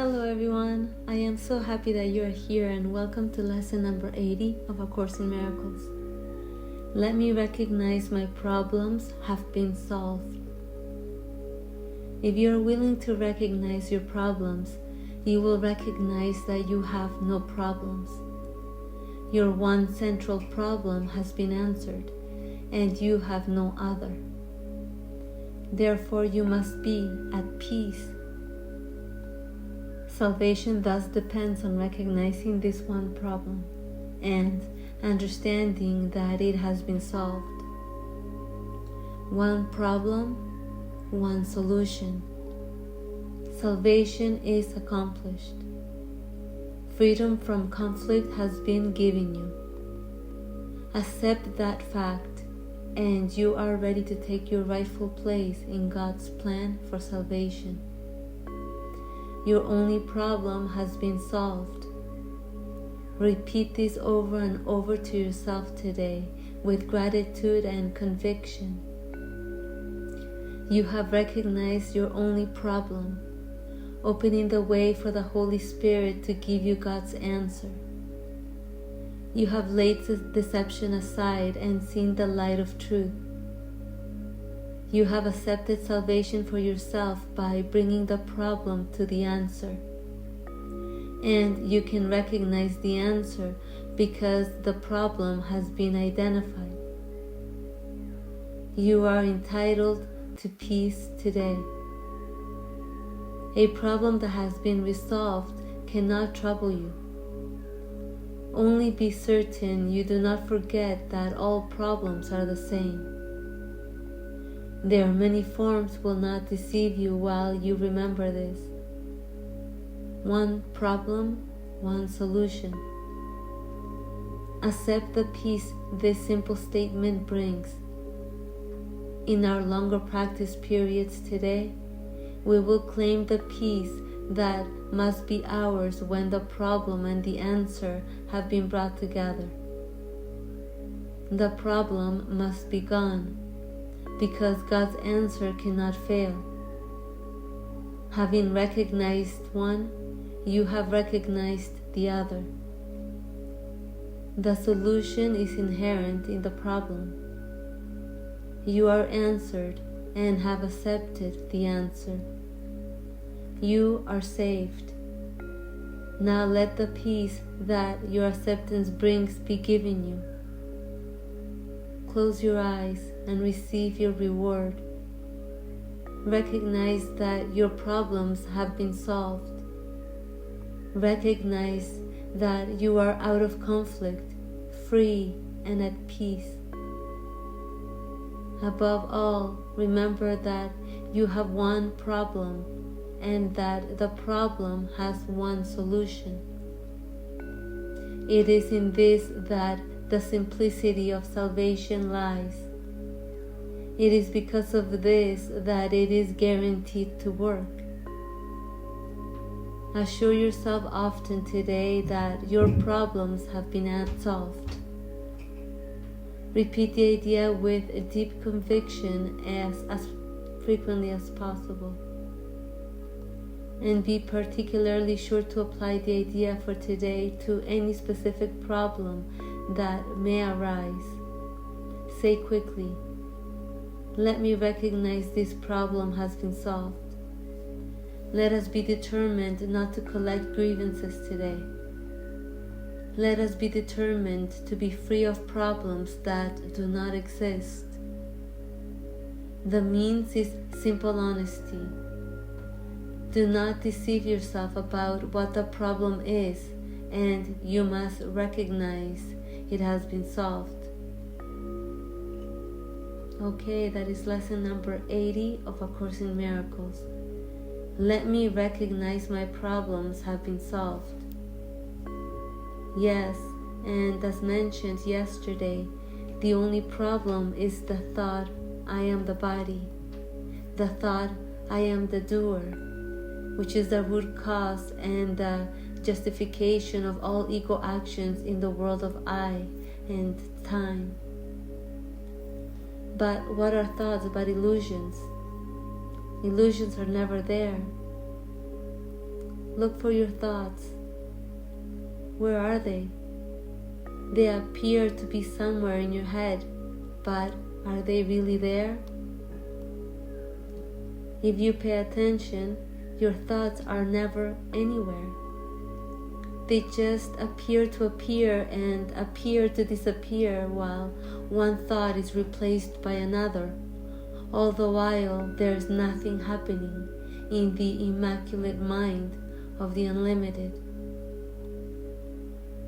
Hello everyone, I am so happy that you are here and welcome to lesson number 80 of A Course in Miracles. Let me recognize my problems have been solved. If you are willing to recognize your problems, you will recognize that you have no problems. Your one central problem has been answered and you have no other. Therefore you must be at peace. Salvation thus depends on recognizing this one problem and understanding that it has been solved. One problem, one solution. Salvation is accomplished. Freedom from conflict has been given you. Accept that fact, and you are ready to take your rightful place in God's plan for salvation. Your only problem has been solved. Repeat this over and over to yourself today with gratitude and conviction. You have recognized your only problem, opening the way for the Holy Spirit to give you God's answer. You have laid deception aside and seen the light of truth. You have accepted salvation for yourself by bringing the problem to the answer. And you can recognize the answer because the problem has been identified. You are entitled to peace today. A problem that has been resolved cannot trouble you. Only be certain you do not forget that all problems are the same. Their many forms will not deceive you while you remember this. One problem, one solution. Accept the peace this simple statement brings. In our longer practice periods today, we will claim the peace that must be ours when the problem and the answer have been brought together. The problem must be gone, because God's answer cannot fail. Having recognized one, you have recognized the other. The solution is inherent in the problem. You are answered and have accepted the answer. You are saved. Now let the peace that your acceptance brings be given you. Close your eyes and receive your reward. Recognize that your problems have been solved. Recognize that you are out of conflict, free and at peace. Above all, remember that you have one problem and that the problem has one solution. It is in this that the simplicity of salvation lies. It is because of this that it is guaranteed to work. Assure yourself often today that your problems have been solved. Repeat the idea with a deep conviction as frequently as possible. And be particularly sure to apply the idea for today to any specific problem that may arise. Say quickly, let me recognize this problem has been solved. Let us be determined not to collect grievances today. Let us be determined to be free of problems that do not exist. The means is simple honesty. Do not deceive yourself about what the problem is, and you must recognize it has been solved. Okay, that is lesson number 80 of A Course in Miracles. Let me recognize my problems have been solved. Yes, and as mentioned yesterday, the only problem is the thought, I am the body. The thought, I am the doer, which is the root cause and the justification of all ego actions in the world of I and time. But what are thoughts but illusions? Illusions are never there. look for your thoughts. Where are they? They appear to be somewhere in your head, but are they really there? If you pay attention, your thoughts are never anywhere. They just appear to appear and appear to disappear while one thought is replaced by another, all the while there is nothing happening in the immaculate mind of the unlimited.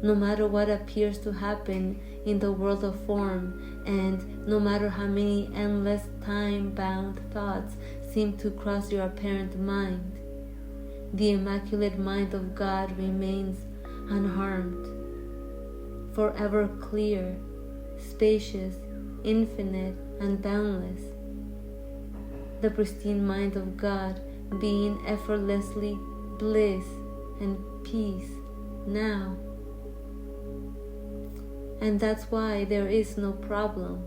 No matter what appears to happen in the world of form, and no matter how many endless time-bound thoughts seem to cross your apparent mind, the immaculate mind of God remains unharmed, forever clear, spacious, infinite, and boundless. The pristine mind of God being effortlessly bliss and peace now. And that's why there is no problem,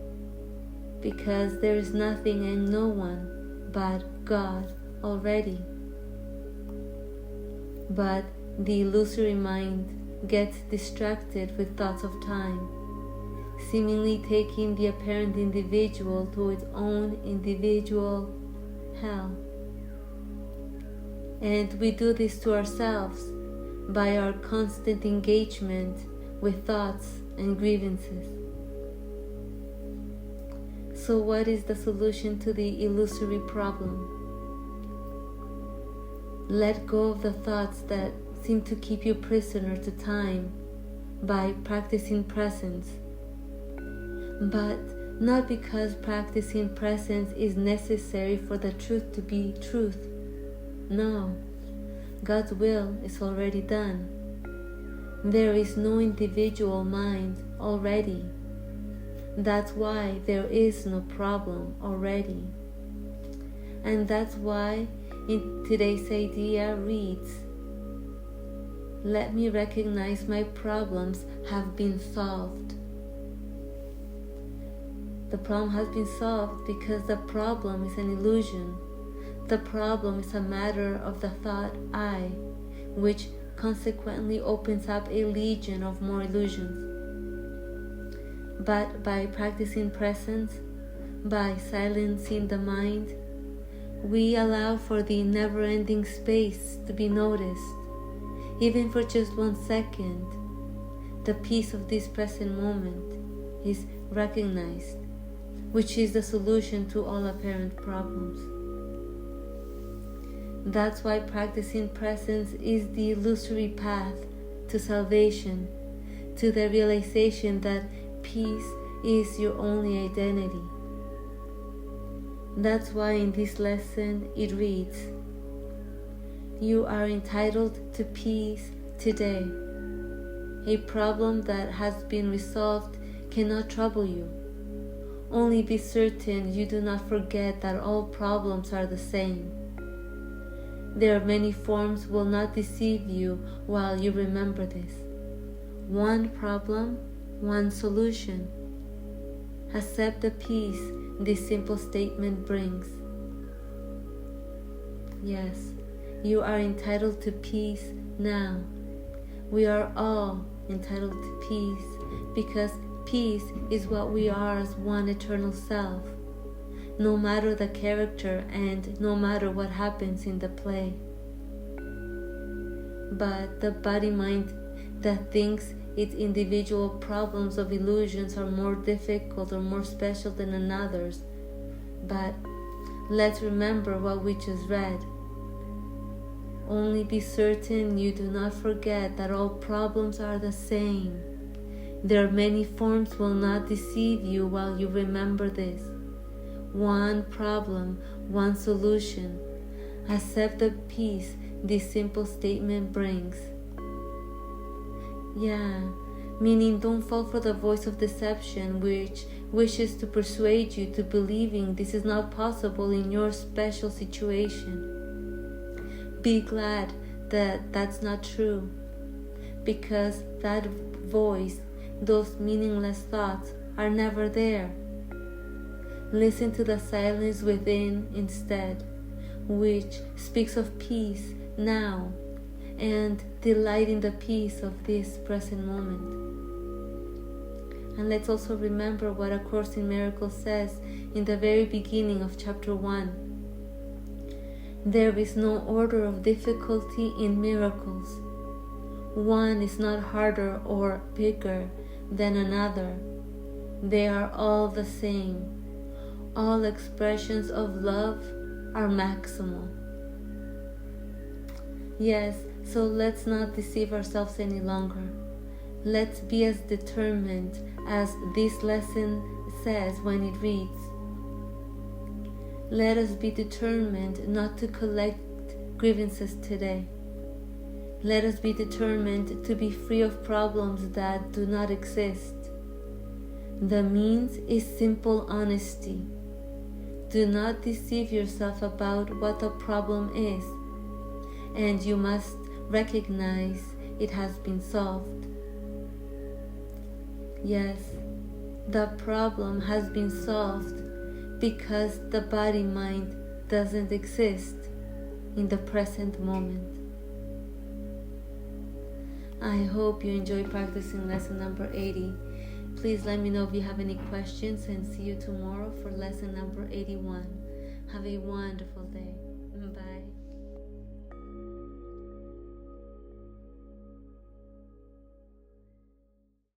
because there is nothing and no one but God already. But the illusory mind gets distracted with thoughts of time, seemingly taking the apparent individual to its own individual hell. And we do this to ourselves by our constant engagement with thoughts and grievances. So what is the solution to the illusory problem? Let go of the thoughts that seem to keep you prisoner to time by practicing presence. But not because practicing presence is necessary for the truth to be truth. No, God's will is already done. There is no individual mind already. That's why there is no problem already. And that's why in today's idea reads, let me recognize my problems have been solved. The problem has been solved because the problem is an illusion. The problem is a matter of the thought I, which consequently opens up a legion of more illusions. But by practicing presence, by silencing the mind, we allow for the never-ending space to be noticed, even for just 1 second. The peace of this present moment is recognized, which is the solution to all apparent problems. That's why practicing presence is the illusory path to salvation, to the realization that peace is your only identity. That's why in this lesson it reads, you are entitled to peace today. A problem that has been resolved cannot trouble you. Only be certain you do not forget that all problems are the same. Their many forms will not deceive you while you remember this. One problem, one solution. Accept the peace this simple statement brings. Yes, you are entitled to peace now. We are all entitled to peace because peace is what we are as one eternal self, no matter the character and no matter what happens in the play. But the body-mind that thinks its individual problems of illusions are more difficult or more special than another's. But let's remember what we just read. Only be certain you do not forget that all problems are the same. Their many forms will not deceive you while you remember this. One problem, one solution. Accept the peace this simple statement brings. Yeah, meaning don't fall for the voice of deception which wishes to persuade you to believing this is not possible in your special situation. Be glad that that's not true, because that voice, those meaningless thoughts are never there. Listen to the silence within instead, which speaks of peace now, and delight in the peace of this present moment. And let's also remember what A Course in Miracles says in the very beginning of chapter 1. There is no order of difficulty in miracles. One is not harder or bigger than another. They are all the same. All expressions of love are maximal. Yes, so let's not deceive ourselves any longer. Let's be as determined as this lesson says when it reads. Let us be determined not to collect grievances today. Let us be determined to be free of problems that do not exist. The means is simple honesty. Do not deceive yourself about what the problem is, and you must recognize it has been solved. Yes, the problem has been solved because the body-mind doesn't exist in the present moment. I hope you enjoy practicing lesson number 80. Please let me know if you have any questions, and see you tomorrow for lesson number 81. Have a wonderful day. Bye.